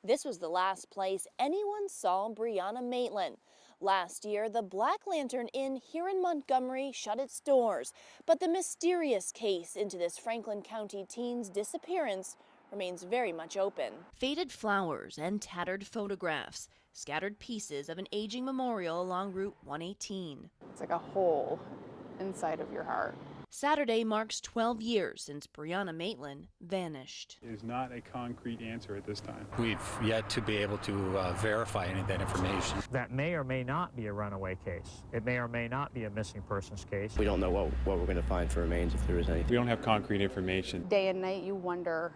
This was the last place anyone saw Brianna Maitland. Last year, the Black Lantern Inn here in Montgomery shut its doors, but the mysterious case into this Franklin County teen's disappearance remains very much open. Faded flowers and tattered photographs, scattered pieces of an aging memorial along Route 118. It's like a hole inside of your heart. Saturday marks 12 years since Brianna Maitland vanished. It is not a concrete answer at this time. We've yet to be able to verify any of that information. That may or may not be a runaway case. It may or may not be a missing persons case. We don't know what we're going to find for remains, if there is anything. We don't have concrete information. Day and night you wonder,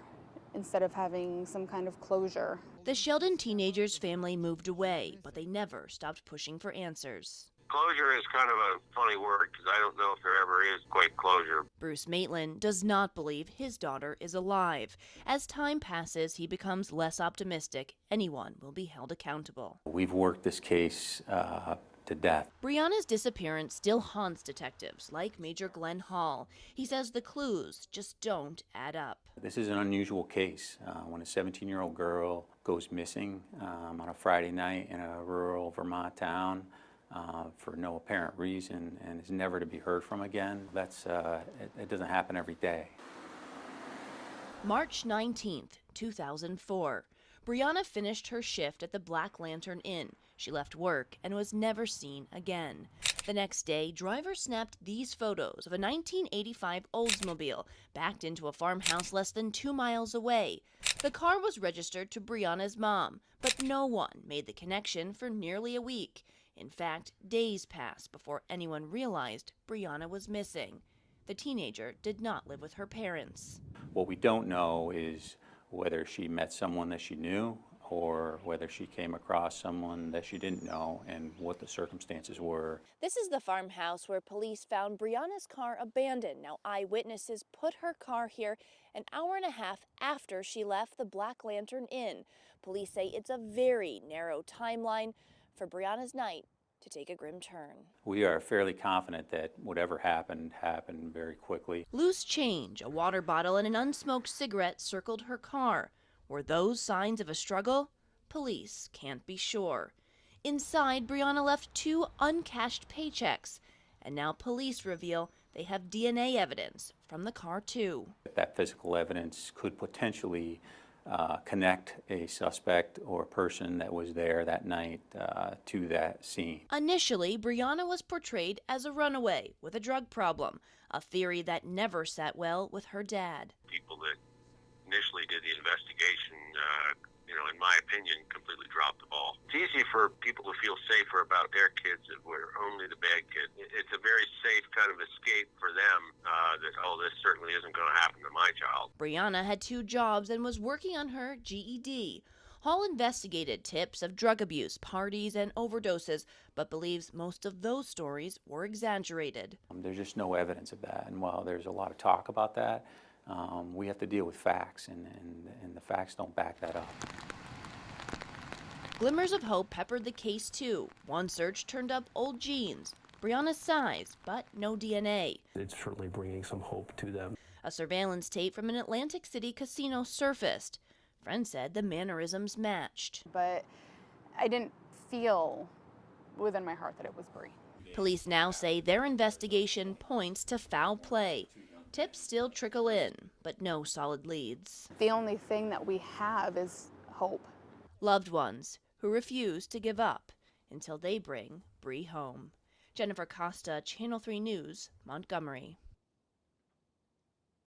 instead of having some kind of closure. The Sheldon teenager's family moved away, but they never stopped pushing for answers. Closure is kind of a funny word because I don't know if there ever is quite closure. Bruce Maitland does not believe his daughter is alive. As time passes, he becomes less optimistic anyone will be held accountable. We've worked this case to death. Brianna's disappearance still haunts detectives like Major Glenn Hall. He says the clues just don't add up. This is an unusual case when a 17-year-old girl goes missing on a Friday night in a rural Vermont town. For no apparent reason and is never to be heard from again. It doesn't happen every day. March 19th, 2004. Brianna finished her shift at the Black Lantern Inn. She left work and was never seen again. The next day, drivers snapped these photos of a 1985 Oldsmobile backed into a farmhouse less than 2 miles away. The car was registered to Brianna's mom, but no one made the connection for nearly a week. In fact, days passed before anyone realized Brianna was missing. The teenager did not live with her parents. What we don't know is whether she met someone that she knew or whether she came across someone that she didn't know and what the circumstances were. This is the farmhouse where police found Brianna's car abandoned. Now, eyewitnesses put her car here an hour and a half after she left the Black Lantern Inn. Police say it's a very narrow timeline for Brianna's night to take a grim turn. We are fairly confident that whatever happened very quickly. Loose change, a water bottle, and an unsmoked cigarette circled her car. Were those signs of a struggle? Police can't be sure. Inside, Brianna left 2 uncashed paychecks, and now police reveal they have DNA evidence from the car too. That physical evidence could potentially connect a suspect or a person that was there that night to that scene. Initially, Brianna was portrayed as a runaway with a drug problem, a theory that never sat well with her dad. People that initially did the investigation, in my opinion, completely dropped the ball. It's easy for people to feel safer about their kids if we're only the bad kid. It's a very safe kind of escape for them that, this certainly isn't going to happen to my child. Brianna had 2 jobs and was working on her GED. Hall investigated tips of drug abuse, parties, and overdoses, but believes most of those stories were exaggerated. There's just no evidence of that, and while there's a lot of talk about that, we have to deal with facts, and the facts don't back that up. Glimmers of hope peppered the case too. One search turned up old jeans, Brianna's size, but no DNA. It's certainly bringing some hope to them. A surveillance tape from an Atlantic City casino surfaced. Friends said the mannerisms matched. But I didn't feel within my heart that it was Bree. Police now say their investigation points to foul play. Tips still trickle in, but no solid leads. The only thing that we have is hope. Loved ones who refuse to give up until they bring Bree home. Jennifer Costa, Channel 3 News, Montgomery.